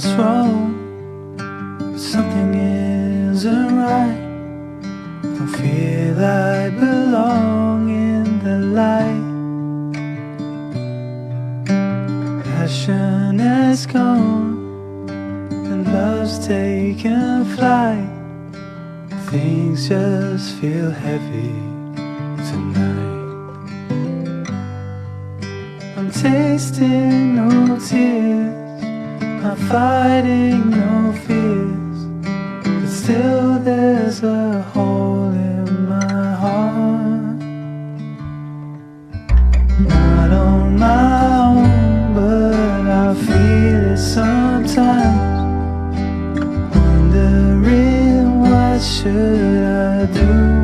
what's wrong, something isn't right. Don't feel I belong in the light. Passion has gone and love's taken flight. Things just feel heavy tonight. I'm tasting no tears, I'm fighting no fears, but still there's a hole in my heart. Not on my own, but I feel it sometimes, wondering what should I do.